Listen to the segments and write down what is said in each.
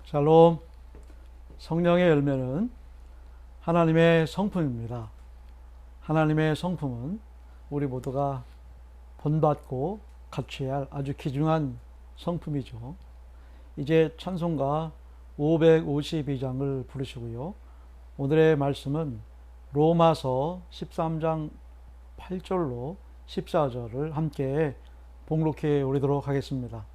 샬롬. 성령의 열매는 하나님의 성품입니다. 하나님의 성품은 우리 모두가 본받고 갖춰야 할 아주 귀중한 성품이죠. 이제 찬송가 552장을 부르시고요. 오늘의 말씀은 로마서 13장 8절로 14절을 함께 봉독해 오리도록 하겠습니다.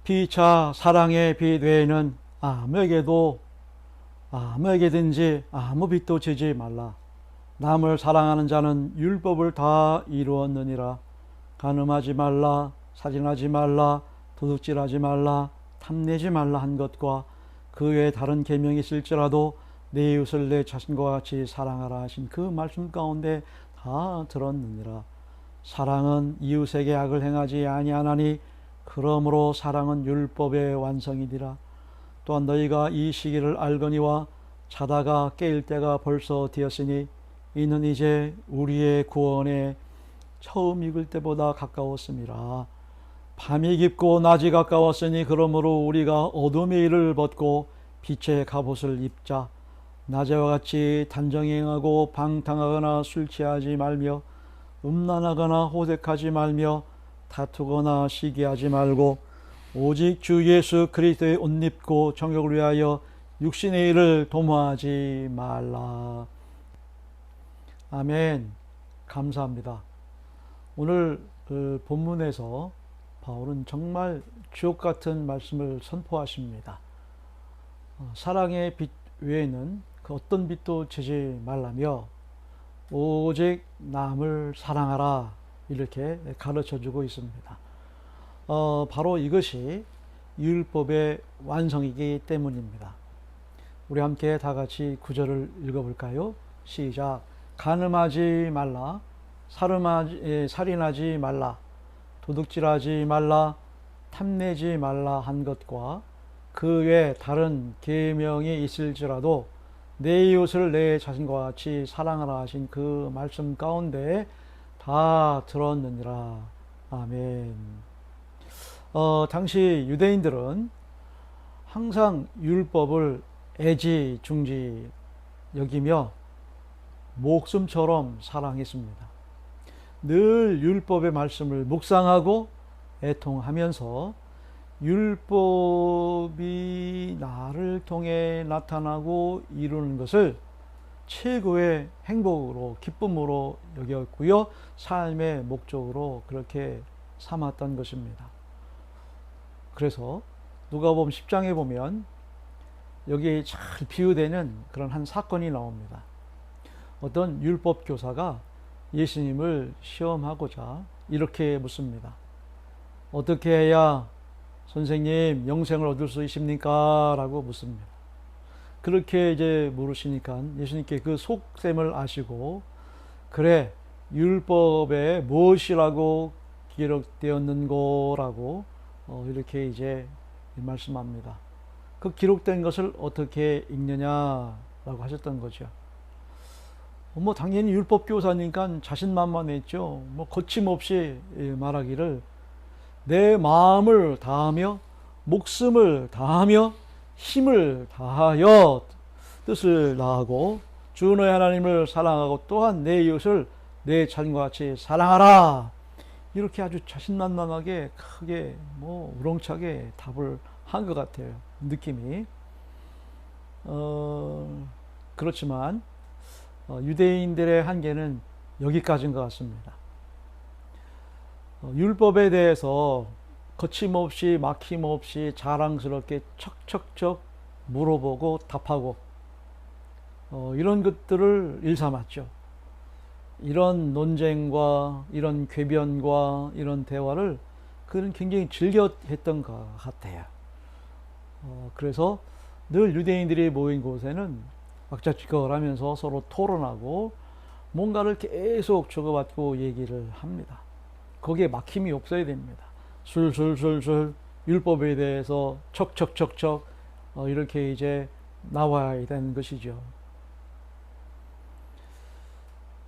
피차 사랑의 빛 외에는 아무에게든지 아무 빛도 지지 말라. 남을 사랑하는 자는 율법을 다 이루었느니라. 간음하지 말라, 살인하지 말라, 도둑질하지 말라, 탐내지 말라 한 것과 그 외에 다른 계명이 있을지라도 내 이웃을 내 자신과 같이 사랑하라 하신 그 말씀 가운데 다 들었느니라. 사랑은 이웃에게 악을 행하지 아니하나니 그러므로 사랑은 율법의 완성이니라. 또한 너희가 이 시기를 알거니와 자다가 깨일 때가 벌써 되었으니 이는 이제 우리의 구원의 처음 익을 때보다 가까웠음이라. 밤이 깊고 낮이 가까웠으니 그러므로 우리가 어둠의 일을 벗고 빛의 갑옷을 입자. 낮에와 같이 단정히 행하고 방탕하거나 술 취하지 말며 음란하거나 호색하지 말며 다투거나 시기하지 말고 오직 주 예수 그리스도의 옷 입고 정욕을 위하여 육신의 일을 도모하지 말라. 아멘. 감사합니다. 오늘 본문에서 바울은 정말 주옥 같은 말씀을 선포하십니다. 사랑의 빛 외에는 그 어떤 빛도 재지 말라며 오직 남을 사랑하라 이렇게 가르쳐 주고 있습니다. 바로 이것이 율법의 완성이기 때문입니다. 우리 함께 다 같이 구절을 읽어볼까요? 시작. 간음하지 말라, 살인하지 말라, 도둑질하지 말라, 탐내지 말라 한 것과 그 외 다른 계명이 있을지라도 내 이웃을 내 자신과 같이 사랑하라 하신 그 말씀 가운데 다 들었느니라. 아멘. 당시 유대인들은 항상 율법을 애지중지 여기며 목숨처럼 사랑했습니다. 늘 율법의 말씀을 묵상하고 애통하면서 율법이 나를 통해 나타나고 이루는 것을 최고의 행복으로 기쁨으로 여겼고요. 삶의 목적으로 그렇게 삼았던 것입니다. 그래서 누가복음 10장에 보면 여기에 잘 비유되는 그런 한 사건이 나옵니다. 어떤 율법 교사가 예수님을 시험하고자 이렇게 묻습니다. 어떻게 해야 선생님 영생을 얻을 수 있습니까? 라고 묻습니다. 그렇게 이제 물으시니까 예수님께 그 속셈을 아시고 그래 율법에 무엇이라고 기록되었는고라고 이렇게 이제 말씀합니다. 그 기록된 것을 어떻게 읽느냐라고 하셨던 거죠. 뭐 당연히 율법 교사니까 자신만만했죠. 뭐 거침없이 말하기를 내 마음을 다하며 목숨을 다하며 힘을 다하여 뜻을 다하고 주 너의 하나님을 사랑하고 또한 내 이웃을 내 자신과 같이 사랑하라. 이렇게 아주 자신만만하게 크게 뭐 우렁차게 답을 한 것 같아요. 느낌이. 그렇지만 유대인들의 한계는 여기까지인 것 같습니다. 율법에 대해서 거침없이 막힘없이 자랑스럽게 척척척 물어보고 답하고 이런 것들을 일삼았죠. 이런 논쟁과 이런 궤변과 이런 대화를 그는 굉장히 즐겨 했던 것 같아요. 그래서 늘 유대인들이 모인 곳에는 왁자지껄 하면서 서로 토론하고 뭔가를 계속 주고받고 얘기를 합니다. 거기에 막힘이 없어야 됩니다. 술술술술 율법에 대해서 척척척척 이렇게 이제 나와야 되는 것이죠.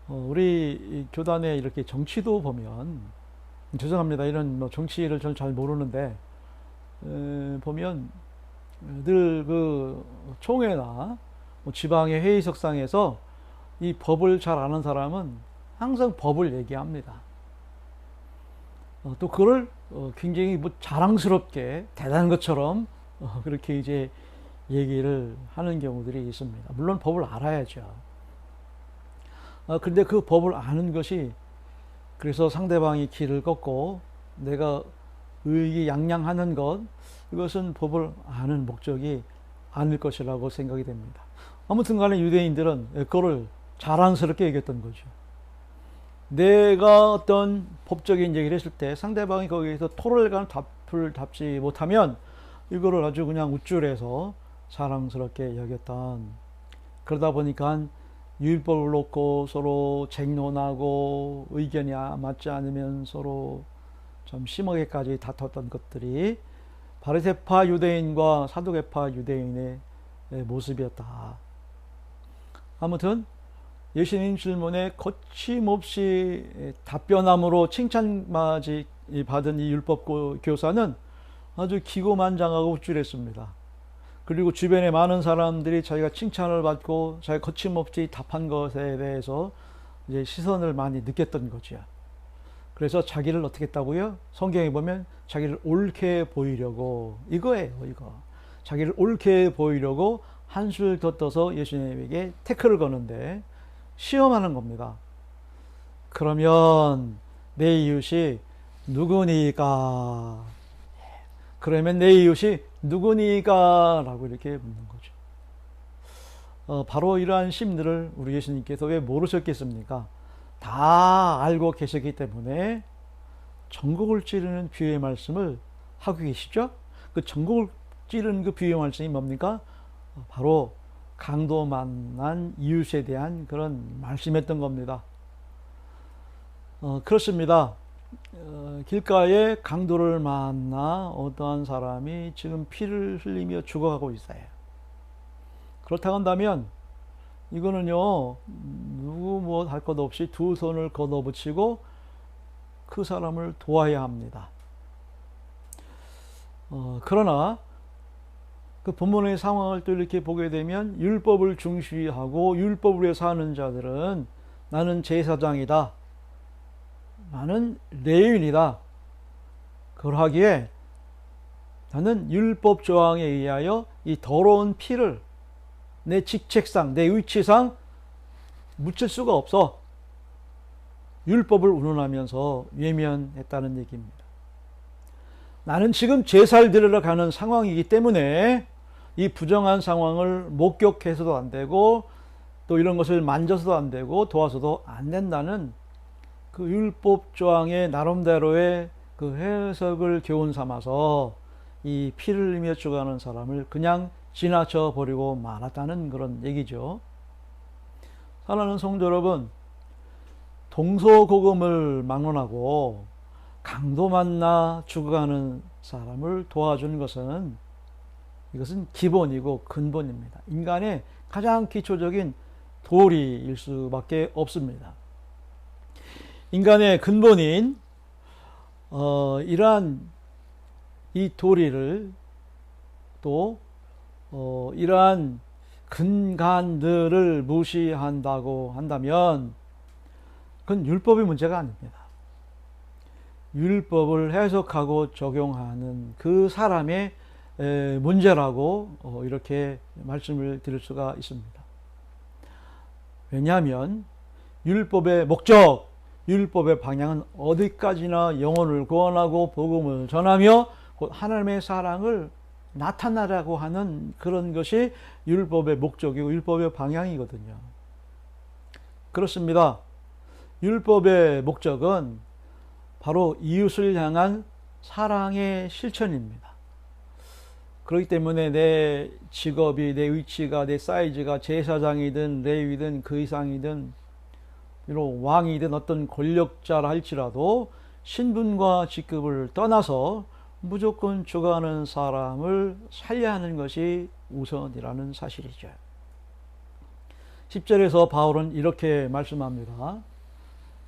우리 교단에 이렇게 정치도 보면 죄송합니다. 이런 뭐 정치를 저는 잘 모르는데 보면 늘 그 총회나 뭐 지방의 회의석상에서 이 법을 잘 아는 사람은 항상 법을 얘기합니다. 또 그걸 굉장히 뭐 자랑스럽게 대단한 것처럼 그렇게 이제 얘기를 하는 경우들이 있습니다. 물론 법을 알아야죠. 근데 그 법을 아는 것이 그래서 상대방이 길을 걷고 내가 의기양양하는 것, 이것은 법을 아는 목적이 아닐 것이라고 생각이 됩니다. 아무튼 간에 유대인들은 그거를 자랑스럽게 얘기했던 거죠. 내가 어떤 법적인 얘기를 했을 때 상대방이 거기에서 토론에 관한 답을 답지 못하면 이거를 아주 그냥 우쭐해서 자랑스럽게 여겼던, 그러다 보니까 율법을 놓고 서로 쟁론하고 의견이 맞지 않으면 서로 좀 심하게까지 다퉜던 것들이 바리새파 유대인과 사두개파 유대인의 모습이었다. 아무튼 예수님 질문에 거침없이 답변함으로 칭찬맞이 받은 이 율법 교사는 아주 기고만장하고 우쭐했습니다. 그리고 주변에 많은 사람들이 자기가 칭찬을 받고 자기가 거침없이 답한 것에 대해서 이제 시선을 많이 느꼈던 거죠. 그래서 자기를 어떻게 했다고요? 성경에 보면 자기를 옳게 보이려고, 이거예요, 이거. 자기를 옳게 보이려고 한술 더 떠서 예수님에게 태클을 거는데 시험하는 겁니다. 그러면 내 이웃이 누구니까? 그러면 내 이웃이 누구니까? 라고 이렇게 묻는 거죠. 바로 이러한 심들을 우리 예수님께서 왜 모르셨겠습니까? 다 알고 계셨기 때문에 전곡을 찌르는 비유의 말씀을 하고 계시죠? 그 전곡을 찌르는 그 비유의 말씀이 뭡니까? 바로 강도 만난 이웃에 대한 그런 말씀이었던 겁니다. 그렇습니다. 길가에 강도를 만나 어떠한 사람이 지금 피를 흘리며 죽어가고 있어요. 그렇다고 한다면 이거는요, 누구 뭐 할 것 없이 두 손을 걷어붙이고 그 사람을 도와야 합니다. 그러나 그 본문의 상황을 또 이렇게 보게 되면 율법을 중시하고 율법을 위해 사는 자들은 나는 제사장이다, 나는 레위인이다, 그러하기에 나는 율법 조항에 의하여 이 더러운 피를 내 직책상, 내 위치상 묻힐 수가 없어. 율법을 운운하면서 외면했다는 얘기입니다. 나는 지금 제사를 드리러 가는 상황이기 때문에 이 부정한 상황을 목격해서도 안 되고 또 이런 것을 만져서도 안 되고 도와서도 안 된다는 그 율법 조항의 나름대로의 그 해석을 교훈 삼아서 이 피를 흘리며 죽어가는 사람을 그냥 지나쳐 버리고 말았다는 그런 얘기죠. 사랑하는 성도 여러분, 동서고금을 막론하고 강도 만나 죽어가는 사람을 도와주는 것은 이것은 기본이고 근본입니다. 인간의 가장 기초적인 도리일 수밖에 없습니다. 인간의 근본인 이러한 이 도리를 또 이러한 근간들을 무시한다고 한다면 그건 율법의 문제가 아닙니다. 율법을 해석하고 적용하는 그 사람의 문제라고 이렇게 말씀을 드릴 수가 있습니다. 왜냐하면 율법의 목적, 율법의 방향은 어디까지나 영혼을 구원하고 복음을 전하며 곧 하나님의 사랑을 나타나라고 하는 그런 것이 율법의 목적이고 율법의 방향이거든요. 그렇습니다. 율법의 목적은 바로 이웃을 향한 사랑의 실천입니다. 그렇기 때문에 내 직업이, 내 위치가, 내 사이즈가 제사장이든 레위든 그 이상이든 비록 왕이든 어떤 권력자라 할지라도 신분과 직급을 떠나서 무조건 죽어가는 사람을 살려야 하는 것이 우선이라는 사실이죠. 10절에서 바울은 이렇게 말씀합니다.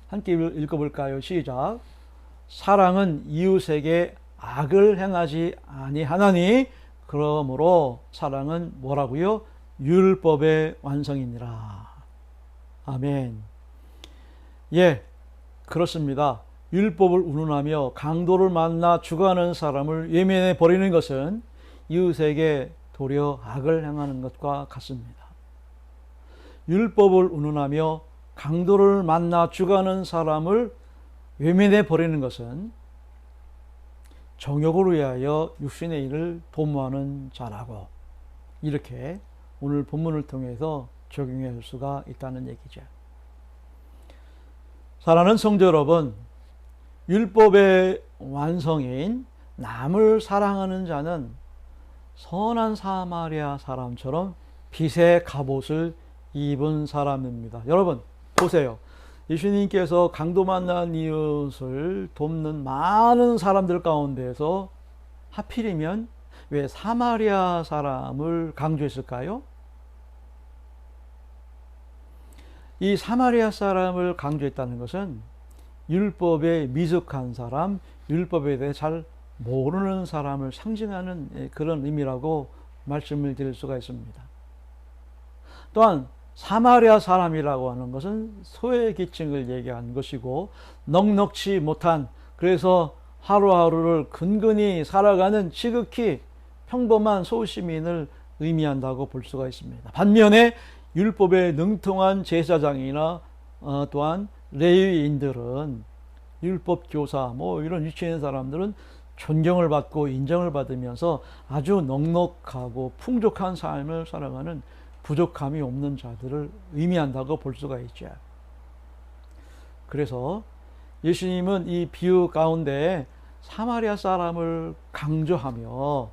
함께 읽어볼까요? 시작. 사랑은 이웃에게 악을 행하지 아니하나니 그러므로 사랑은 뭐라고요? 율법의 완성이니라. 아멘. 예, 그렇습니다. 율법을 운운하며 강도를 만나 죽어가는 사람을 외면해 버리는 것은 이웃에게 도리어 악을 행하는 것과 같습니다. 율법을 운운하며 강도를 만나 죽어가는 사람을 외면해 버리는 것은 정욕을 위하여 육신의 일을 도모하는 자라고 이렇게 오늘 본문을 통해서 적용해 볼 수가 있다는 얘기죠. 사랑하는 성도 여러분, 율법의 완성인 남을 사랑하는 자는 선한 사마리아 사람처럼 빛의 갑옷을 입은 사람입니다. 여러분 보세요. 예수님께서 강도 만난 이웃을 돕는 많은 사람들 가운데서 하필이면 왜 사마리아 사람을 강조했을까요? 이 사마리아 사람을 강조했다는 것은 율법에 미숙한 사람, 율법에 대해 잘 모르는 사람을 상징하는 그런 의미라고 말씀을 드릴 수가 있습니다. 또한 사마리아 사람이라고 하는 것은 소외계층을 얘기하는 것이고 넉넉지 못한, 그래서 하루하루를 근근히 살아가는 지극히 평범한 소시민을 의미한다고 볼 수가 있습니다. 반면에 율법에 능통한 제사장이나 또한 레위인들은 율법 교사 이런 위치에 있는 사람들은 존경을 받고 인정을 받으면서 아주 넉넉하고 풍족한 삶을 살아가는 부족함이 없는 자들을 의미한다고 볼 수가 있죠. 그래서 예수님은 이 비유 가운데 사마리아 사람을 강조하며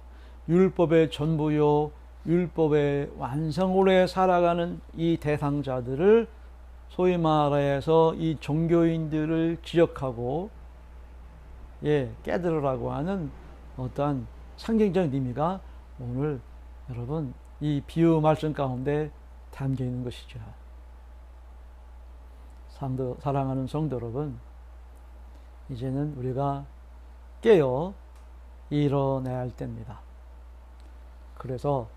율법의 전부요, 율법의 완성으로 살아가는 이 대상자들을 소위 말해서 이 종교인들을 지적하고 깨달으라고 하는 어떠한 상징적인 의미가 오늘 여러분 이 비유 말씀 가운데 담겨 있는 것이죠. 사랑하는 성도 여러분, 이제는 우리가 깨어 일어나야 할 때입니다. 그래서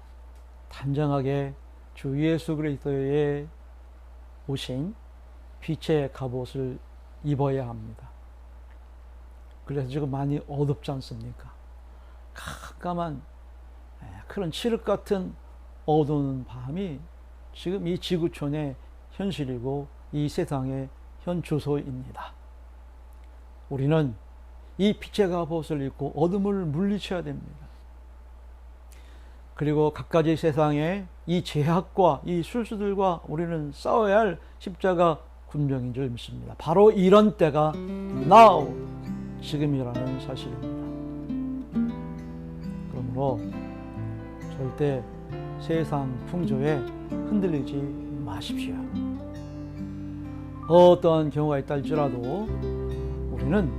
단정하게 주 예수 그리스도의 오신 빛의 갑옷을 입어야 합니다. 그래서 지금 많이 어둡지 않습니까? 깜깜한 그런 칠흑 같은 어두운 밤이 지금 이 지구촌의 현실이고 이 세상의 현 주소입니다. 우리는 이 빛의 갑옷을 입고 어둠을 물리쳐야 됩니다. 그리고 갖가지 세상의 이 제약과 이 술수들과 우리는 싸워야 할 십자가 군병인 줄 믿습니다. 바로 이런 때가 now, 지금이라는 사실입니다. 그러므로 절대 세상 풍조에 흔들리지 마십시오. 어떠한 경우가 있다 할지라도 우리는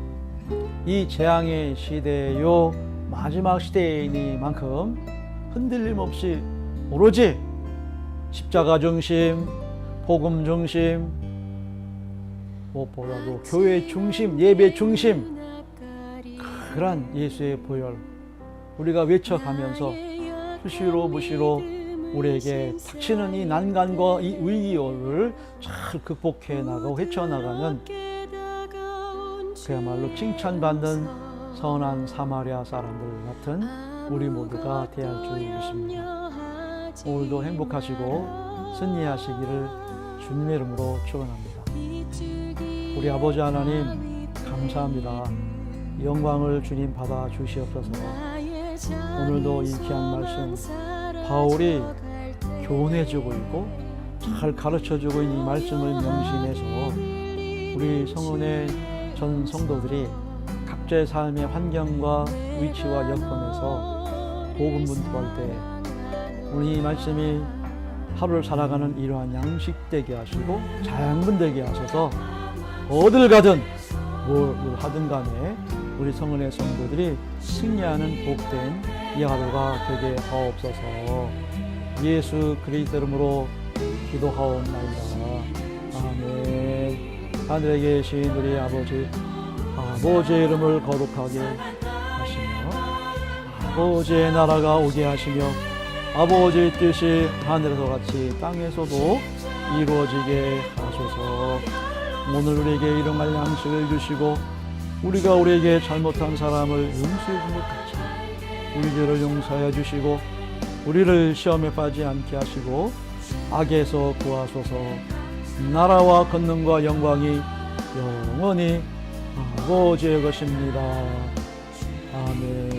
이 재앙의 시대요 마지막 시대이니만큼 흔들림 없이 오로지 십자가 중심, 복음 중심, 무엇보다도 교회 중심, 예배 중심, 그런 예수의 보혈 우리가 외쳐가면서 수시로 무시로 우리에게 닥치는 이 난간과 이 위기를 잘 극복해 나가고 헤쳐나가는 그야말로 칭찬받는 선한 사마리아 사람들 같은 우리 모두가 되어야 할 줄 믿습니다. 오늘도 행복하시고 승리하시기를 주님의 이름으로 축원합니다. 우리 아버지 하나님 감사합니다. 영광을 주님 받아 주시옵소서. 오늘도 이 귀한 말씀 바울이 교훈해주고 있고 잘 가르쳐주고 있는 이 말씀을 명심해서 우리 성은의 전 성도들이 각자의 삶의 환경과 위치와 여건에서 복음 분투할 때 우리 이 말씀이 하루를 살아가는 이러한 양식되게 하시고 자양분되게 하셔서 어딜 가든 뭘 하든 간에 우리 성은의 성도들이 승리하는 복된 이 하루가 되게 하옵소서. 예수 그리스도 이름으로 기도하옵나이다. 아멘. 하늘에 계신 우리 아버지의 이름을 거룩하게 하시며 아버지의 나라가 오게 하시며 아버지의 뜻이 하늘에서 같이 땅에서도 이루어지게 하소서. 오늘 우리에게 일용할 양식을 주시고 우리가 우리에게 잘못한 사람을 용서해 준 것 같이 우리 죄를 용서해 주시고 우리를 시험에 빠지지 않게 하시고 악에서 구하소서. 나라와 권능과 영광이 영원히 아버지의 것입니다. 아멘.